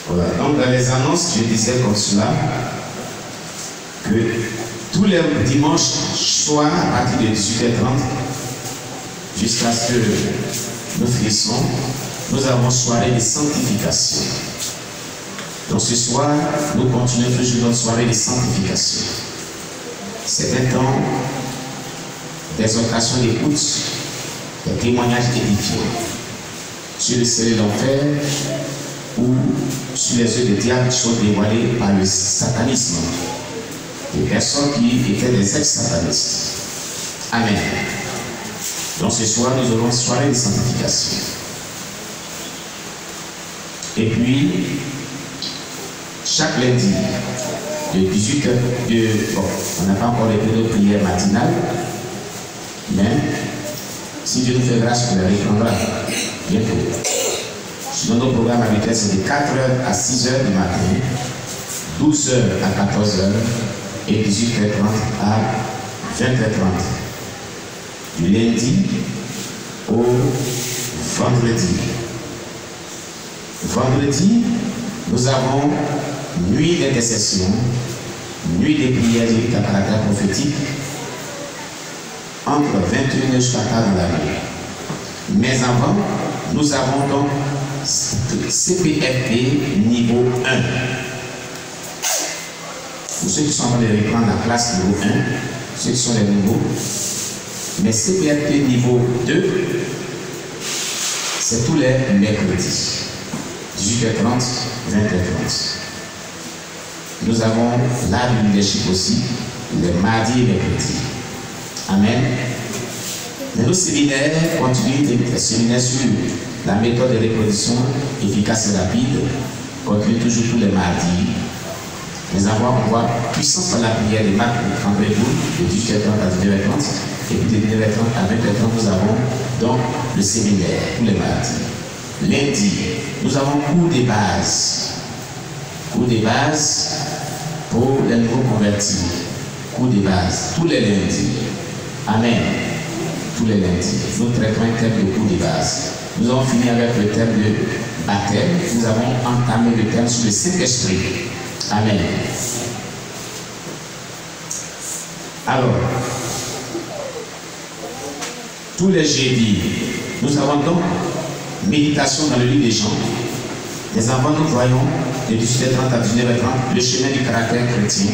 Voilà. Donc dans les annonces, je disais comme cela que tous les dimanches soirs à partir de 18h30 jusqu'à ce que nous finissons, nous avons soirée de sanctification. Donc ce soir, nous continuons toujours notre soirée de sanctification. C'est un temps d'exhortation d'écoute, des témoignages édifiants sur le ciel et l'enfer ou sur les œuvres de diable qui sont dévoilées par le satanisme. Des personnes qui étaient des ex-satanistes. Amen. Donc ce soir, nous aurons une soirée de sanctification. Et puis, chaque lundi, de 18h, on n'a pas encore les périodes de prière matinale, mais si Dieu nous fait grâce, on les reprendra bientôt. Sinon, nos programmes habituels, c'est de 4h à 6h du matin, 12h à 14h et 18h30 à 20h30. Du lundi au vendredi. Vendredi, nous avons nuit d'intercession, nuit de prière à caractère prophétique, entre 21h jusqu'à 4h de la nuit. Mais avant, nous avons donc CPFP niveau 1. Pour ceux qui sont en train de reprendre la classe niveau 1, ceux qui sont les nouveaux, mais CPFP niveau 2, c'est tous les mercredis, 18h30, 20h30. Nous avons l'art du leadership aussi, les mardis et mercredis. Amen. Mais nos séminaires continuent des séminaires sur la méthode de reproduction efficace et rapide, continuent toujours tous les mardis. Nous avons voir puissance par la prière de Marc André Boul, de 18h30 à 19h30, et puis de 19h30 à 20h30, nous avons donc le séminaire tous les mardis. Lundi, nous avons cours des bases. Cours des bases pour les nouveaux convertis. Cours des bases, tous les lundis. Amen. Tous les lundis. Nous traitons un thème de cours des bases. Nous avons fini avec le thème de baptême. Nous avons entamé le thème sur le Saint-Esprit. Amen. Alors, tous les jeudis, nous avons donc méditation dans le livre des gens. Les enfants, nous voyons de 18h30 à 19h30 le chemin du caractère chrétien,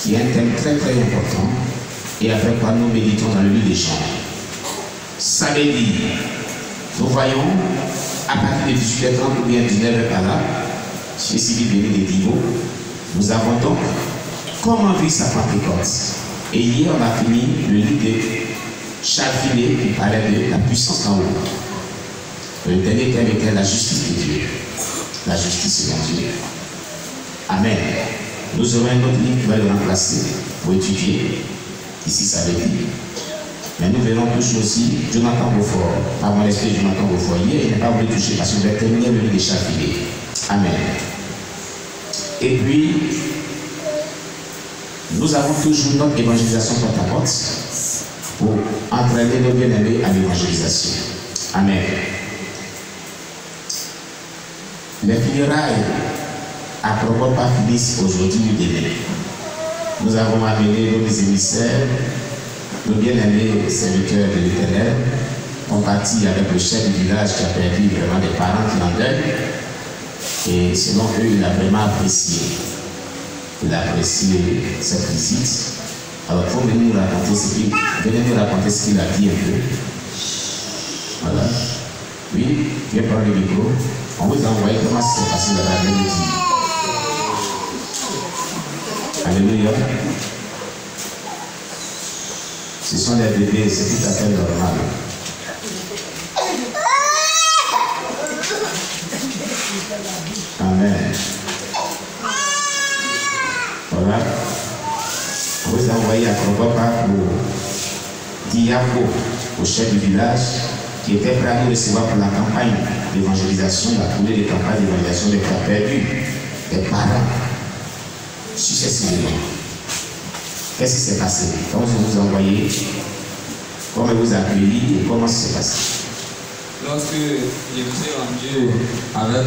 qui est un thème très très important et avec quoi nous méditons dans le livre des gens. Samedi, nous voyons à partir de 18h30 ou bien 19h par là, chez Sylvie Béni de Divo, nous avons donc comment vivre sa Pentecôte. Et hier, on a fini le livre de Charles Finet qui parlait de la puissance en haut. Le dernier thème était la justice de Dieu. La justice selon Dieu. Amen. Nous aurons un autre livre qui va le remplacer pour étudier. Ici, ça veut dire. Mais nous verrons toujours aussi Jonathan Beaufort. Par mon esprit, Jonathan Beaufort. Hier, il n'a pas voulu toucher parce qu'il va terminer le livre de Charles Finet. Amen. Et puis, nous avons toujours notre évangélisation Pentecôte pour entraîner nos bien-aimés à l'évangélisation. Amen. Les funérailles à propos pas finissent aujourd'hui ou demain. Nous avons amené nos émissaires, nos bien-aimés serviteurs de l'Éternel, ont parti avec le chef du village qui a perdu vraiment des parents qui en deuil. Et selon eux, il a vraiment apprécié. Il a apprécié cette visite. Alors, il faut venir nous raconter ce qu'il a dit un peu. Voilà. Oui, viens prendre le micro. On vous a envoyé comment ça s'est passé là-bas. Alléluia. Ce sont des bébés, c'est tout à fait normal. Amen. Voilà. On vous a envoyé à Congopa pour Diapo, au chef du village, qui était prêt à nous recevoir pour la campagne d'évangélisation, la tournée de campagne d'évangélisation des frères perdus, des parents, successivement. Qu'est-ce qui s'est passé? Comment vous a envoyé? Comment vous a accueilli et comment ça s'est passé? Lorsque je me suis rendu avec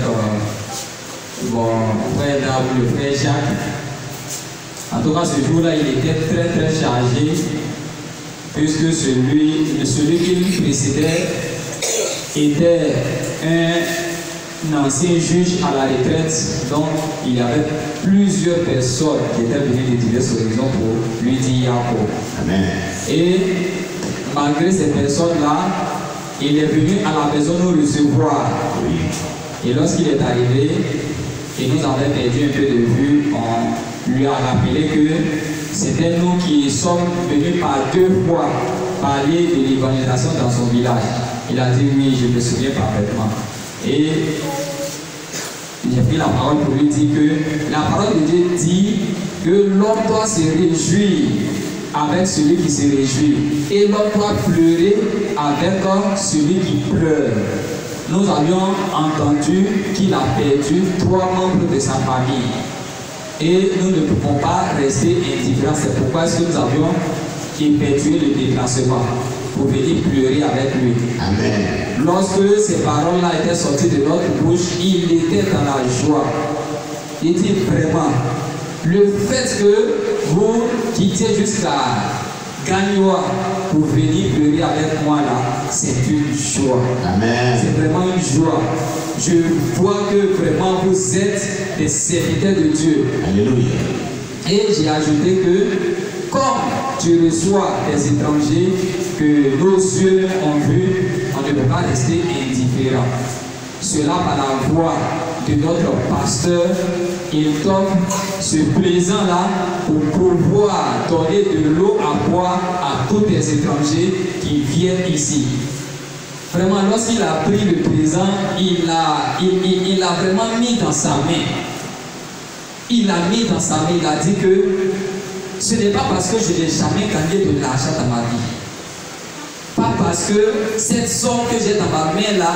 bon, frère Dab, le frère Jacques. En tout cas, ce jour-là, il était très très chargé, puisque celui qui lui précédait était un ancien juge à la retraite, donc il y avait plusieurs personnes qui étaient venues de diverses horizons pour lui dire Yako. Amen. Et malgré ces personnes-là, il est venu à la maison nous recevoir. Oui. Et lorsqu'il est arrivé, et nous avons perdu un peu de vue, on lui a rappelé que c'était nous qui sommes venus par 2 fois parler de l'évangélisation dans son village. Il a dit oui, je me souviens parfaitement. Et j'ai pris la parole pour lui dire que la parole de Dieu dit que l'homme doit se réjouir avec celui qui se réjouit et l'homme doit pleurer avec celui qui pleure. Nous avions entendu qu'il a perdu 3 membres de sa famille et nous ne pouvons pas rester indifférents. C'est pourquoi est-ce que nous avions effectué le déplacement pour venir pleurer avec lui. Amen. Lorsque ces paroles-là étaient sorties de notre bouche, il était dans la joie. Il dit vraiment, le fait que vous quittiez jusqu'à Gagnoa pour venir pleurer avec moi là, c'est une joie. Amen. C'est vraiment une joie. Je vois que vraiment vous êtes des serviteurs de Dieu. Alléluia. Et j'ai ajouté que comme tu reçois des étrangers que nos yeux ont vus, on ne peut pas rester indifférent. Cela par la voix de notre pasteur, il t'offre ce plaisant-là pour pouvoir donner de l'eau à boire à tous les étrangers qui viennent ici. Vraiment, lorsqu'il a pris le présent, il a vraiment mis dans sa main. Il a mis dans sa main, il a dit que ce n'est pas parce que je n'ai jamais gagné de l'argent dans ma vie. Pas parce que cette somme que j'ai dans ma main là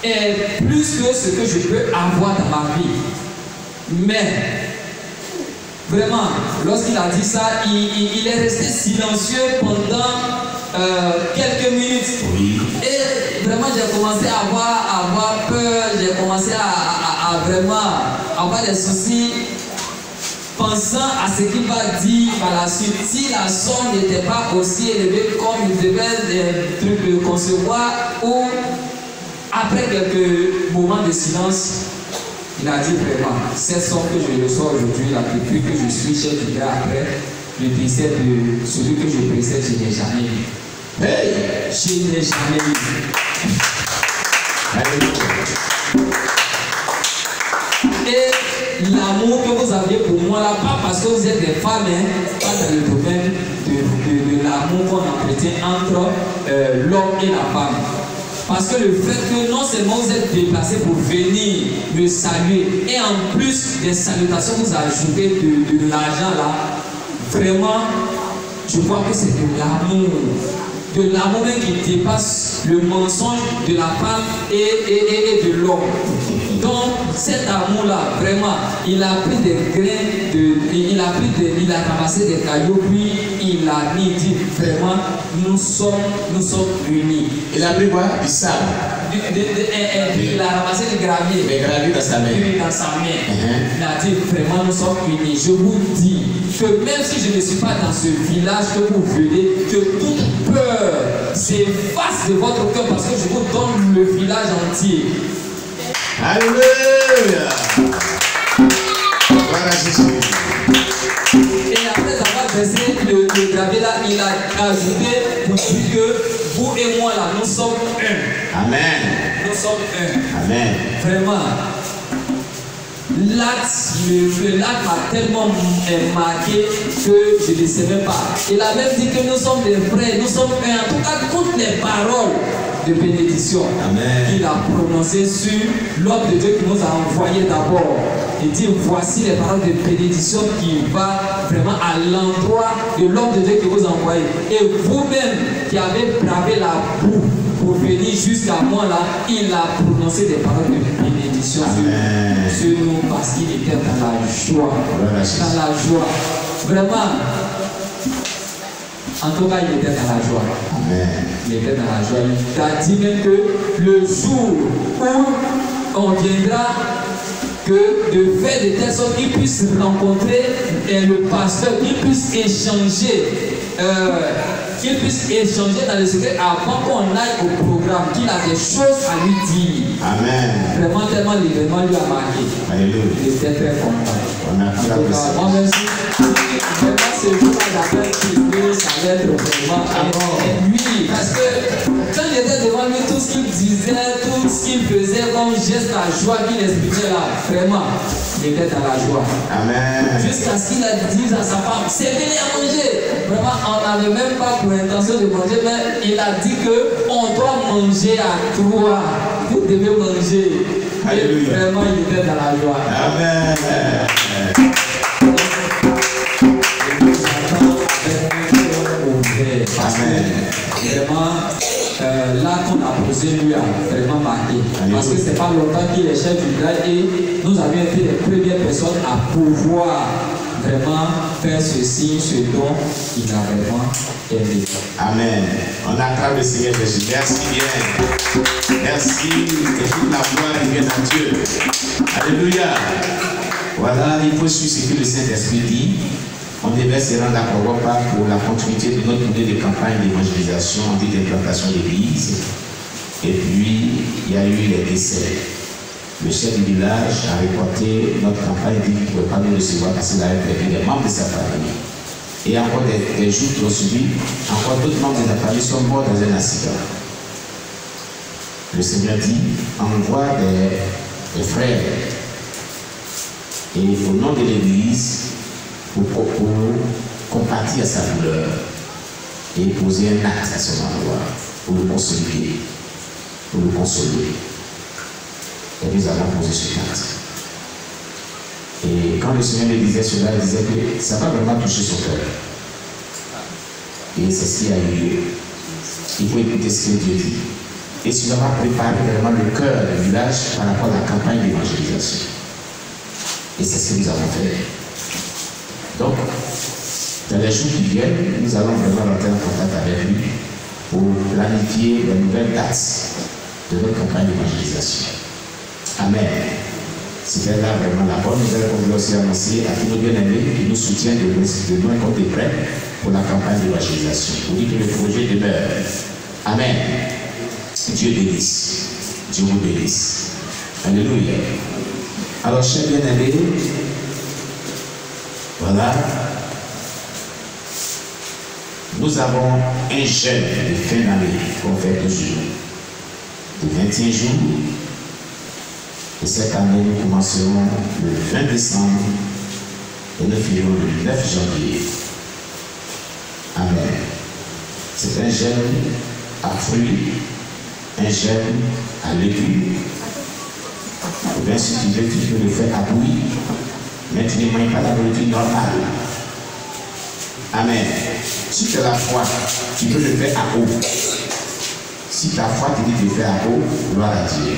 est plus que ce que je peux avoir dans ma vie. Mais, vraiment, lorsqu'il a dit ça, il est resté silencieux pendant quelques minutes. Oui. Et vraiment, j'ai commencé à avoir peur, j'ai commencé à vraiment avoir des soucis, pensant à ce qu'il va dire par la suite. Si la somme n'était pas aussi élevée comme il devait le concevoir, ou après quelques moments de silence, il a dit vraiment, cette somme que je reçois aujourd'hui, depuis que je suis chef du gars après le décès de celui que je précède, je n'ai jamais vu. Hey! Je n'ai jamais vu. Et l'amour que vous aviez pour moi là, pas parce que vous êtes des femmes, hein, pas dans le domaine de l'amour qu'on entretient entre l'homme et la femme. Parce que le fait que non seulement vous êtes déplacés pour venir me saluer, et en plus des salutations, vous ajoutez de l'argent là, vraiment, je vois que c'est de l'amour. De l'amour même qui dépasse le mensonge de la femme et de l'homme. Donc cet amour-là, vraiment, il a pris des grains, il a ramassé des cailloux, puis il a mis, il dit vraiment, nous sommes unis. Il a pris quoi? Du sable. Il a ramassé des graviers. Des graviers dans sa main. Oui, dans sa main. Il a dit vraiment, nous sommes unis. Je vous dis que même si je ne suis pas dans ce village que vous venez, que toute peur s'efface de votre cœur parce que je vous donne le village entier. Alléluia. Voilà Jésus. Et après avoir versé le gravier là, il a ajouté pour dire que vous et moi là, nous sommes un. Amen. Nous sommes un. Amen. Vraiment. L'acte m'a tellement marqué que je ne savais pas. Il a même dit que nous sommes des frères, nous sommes un. En tout cas, toutes les paroles de bénédiction qu'il a prononcées sur l'homme de Dieu qui nous a envoyé d'abord. Il dit, voici les paroles de bénédiction qui vont vraiment à l'endroit de l'homme de Dieu qui vous a envoyé. Et vous-même qui avez bravé la boue pour venir jusqu'à moi là, il a prononcé des paroles de bénédiction sur nous parce qu'il était dans la joie. Dans la joie. Vraiment. En tout cas, il était dans la joie. Amen. Il était dans la joie. Il a dit même que le jour où on viendra que de faire de telle sorte qu'ils puissent rencontrer le pasteur, qu'ils puissent échanger. Qu'il puisse échanger dans le secret avant qu'on aille au programme, qu'il a des choses à lui dire. Amen. Vraiment, tellement l'événement lui a marqué. Alléluia. Il était très content. On a pris la blessure. Moi, même si vraiment ce jour-là, j'appelle qu'il ça va être vraiment lui. Parce que quand j'étais devant lui, tout ce qu'il disait, tout ce qu'il faisait comme geste, la joie qu'il exprimait là, vraiment, il était dans la joie. Amen. Jusqu'à ce qu'il a dit à sa femme, c'est venu à manger. Vraiment, on n'avait même pas pour intention de manger, mais il a dit qu'on doit manger à trois. Vous devez manger. Alléluia. Et vraiment, il était dans la joie. Amen. Amen. Vraiment, là qu'on a posé lui a vraiment marqué. Parce que c'est pas longtemps qu'il est chef du village et nous avions été les premières personnes à pouvoir vraiment faire ceci, ce dont il a vraiment aimé. Amen. On acclame le Seigneur Jésus. Merci bien. Merci. Et toute la gloire vient à Dieu. Alléluia. Voilà, il faut suivre ce que le Saint-Esprit dit. On devait se rendre à Koropa pour la continuité de notre tournée de campagne d'évangélisation en vue d'implantation d'église. Et puis, il y a eu les décès. Le chef du village a reporté notre campagne, dit qu'il ne pouvait pas nous recevoir parce qu'il avait perdu des membres de sa famille. Et encore des jours qui ont suivi, encore d'autres membres de la famille sont morts dans un accident. Le Seigneur dit, envoie des frères. Et au nom de l'Église, pour compatir à sa douleur et poser un acte à son endroit, pour le consolider, pour le consoler. Et nous allons poser ce acte. Et quand le Seigneur me disait cela, il disait que ça va vraiment toucher son cœur. Et c'est ce qui a eu lieu. Il faut écouter ce que Dieu dit. Et cela va préparer vraiment le cœur du village par rapport à la campagne d'évangélisation. Et c'est ce que nous avons fait. Donc, dans les jours qui viennent, nous allons vraiment rentrer en contact avec lui pour planifier les nouvelles dates de notre campagne d'évangélisation. Amen. C'était là vraiment la bonne nouvelle qu'on voulait aussi annoncer à tous nos bien-aimés qui nous soutiennent de loin comme de près pour la campagne d'évangélisation. Vous dites que le projet demeure. Amen. Dieu bénisse. Dieu vous bénisse. Alléluia. Alors, chers bien-aimés, voilà, nous avons un jeûne de fin d'année qu'on fait toujours, de 21 jours. Et cette année, nous commencerons le 20 décembre et nous finirons le 9 janvier. Amen. C'est un jeûne à fruits, un jeûne à légumes. Ou bien si tu veux, tu peux le faire à bouillie. Mais tu ne manges pas la nourriture normale. Amen. Si tu as la foi, tu peux le faire à eau. Si ta foi te dit de le faire à eau, gloire à Dieu.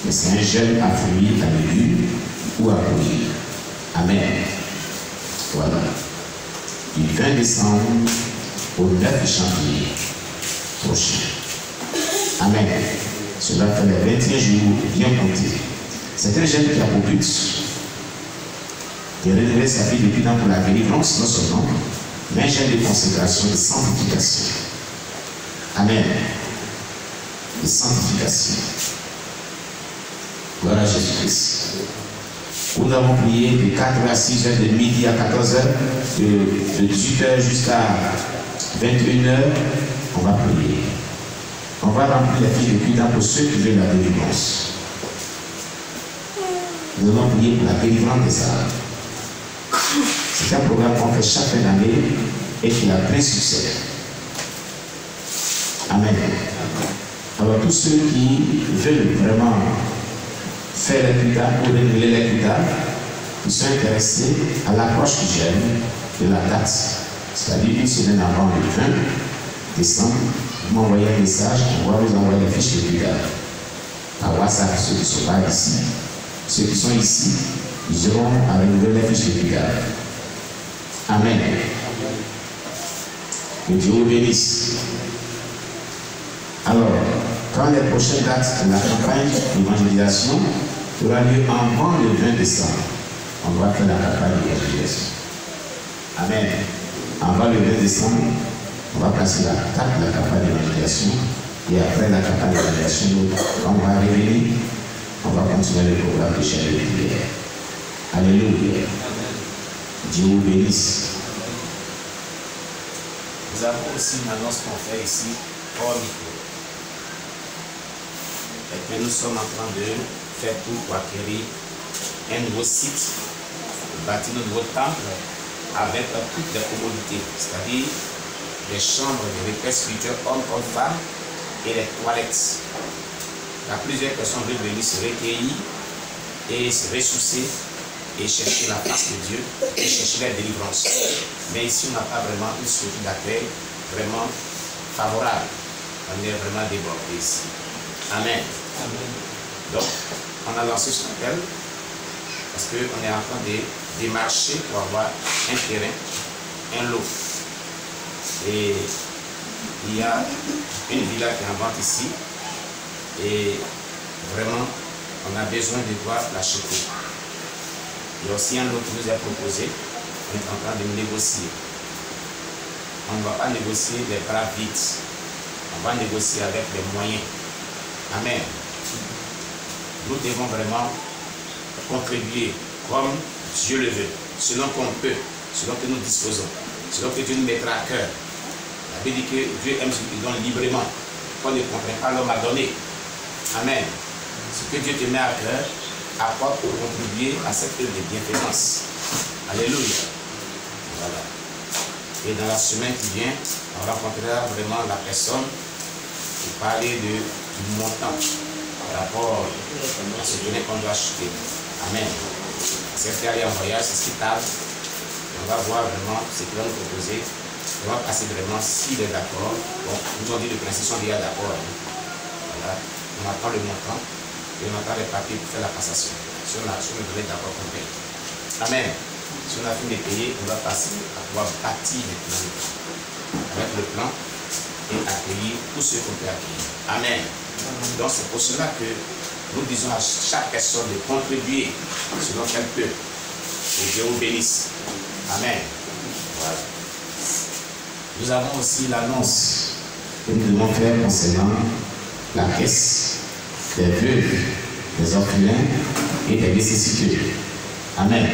Mais c'est un jeûne à fruits, à légumes ou à bouillie. Amen. Voilà. Du 20 décembre au 9 janvier prochain. Amen. Cela fait les 21 jours bien comptés. C'est un jeûne qui a pour but de renouveler sa vie depuis temps pour la délivrance, non seulement, mais un jeûne de consécration, de sanctification. Amen. De sanctification. Gloire à Jésus-Christ. Nous avons prié de 4 à 6 heures, de midi à 14 heures, de 18 heures jusqu'à 21 heures. On va prier. On va remplir les fiches de cuidant pour ceux qui veulent la délivrance. Nous allons prier pour la délivrance des âmes. C'est un programme qu'on fait chaque fin d'année et qui a plein succès. Amen. Alors tous ceux qui veulent vraiment faire les cuidants ou renouveler les cuidants, qui sont intéressés à l'approche du jeûne de la date, c'est-à-dire une semaine avant le 20 décembre, vous m'envoyez un message, on va vous envoyer les fiches de cuidants par WhatsApp, ceux qui ne sont pas ici. Ceux qui sont ici, ils auront à renouveler les fiches de cuidants. Amen. Que Dieu vous bénisse. Alors, quand les prochaines dates de la campagne d'évangélisation, qui aura lieu avant le 20 décembre. On va faire la campagne d'évangélisation. Amen. Avant le 20 décembre, on va passer la table de la campagne d'évangélisation. Et après la campagne d'évangélisation, on va revenir. On va continuer le programme de chaîne de prière. Alléluia. Dieu vous bénisse. Nous avons aussi une annonce qu'on fait ici hors micro. Et que nous sommes en train de faire tout pour acquérir un nouveau site, bâtir un nouveau temple avec toutes les commodités, c'est-à-dire les chambres de retraite spirituelle hommes comme femmes et les toilettes. Il y a plusieurs personnes qui veulent venir se recueillir et se ressourcer et chercher la face de Dieu et chercher la délivrance. Mais ici, on n'a pas vraiment une structure d'accueil vraiment favorable. On est vraiment débordé ici. Amen. Amen. Donc, on a lancé ce appel parce qu'on est en train de démarcher pour avoir un terrain, un lot. Et il y a une villa qui est en vente ici. Et vraiment, on a besoin de voir l'acheter. Il y a aussi un lot qui nous est proposé. On est en train de négocier. On ne va pas négocier les bras vides. On va négocier avec les moyens. Amen. Nous devons vraiment contribuer comme Dieu le veut, selon qu'on peut, selon que nous disposons, selon que Dieu nous mettra à cœur. La Bible dit que Dieu aime ceux qui donnent librement, qu'on ne contraint pas l'homme à donner. Amen. Ce que Dieu te met à cœur, apporte pour contribuer à cette œuvre de bienfaisance. Alléluia. Voilà. Et dans la semaine qui vient, on rencontrera vraiment la personne qui parlait du montant par rapport à ce qu'on doit acheter. Amen. C'est ce qui aller en voyage, c'est ce qui tarde. On va voir vraiment ce qu'il va nous proposer. On va passer vraiment s'il est d'accord. Bon, nous ont dit le principe, sont déjà d'accord. Voilà. On attend le montant et on attend les papiers pour faire la passation. Si on est d'accord qu'on paye. Amen. Si on a fini de payer, on va passer à pouvoir bâtir maintenant avec le plan et accueillir tout ce qu'on peut accueillir. Amen. Donc c'est pour cela que nous disons à chaque personne de contribuer selon qu'elle peut. Et Dieu vous bénisse. Amen. Voilà. Nous avons aussi l'annonce que nous devons faire concernant la caisse des veuves, des orphelins et des nécessiteux. Amen.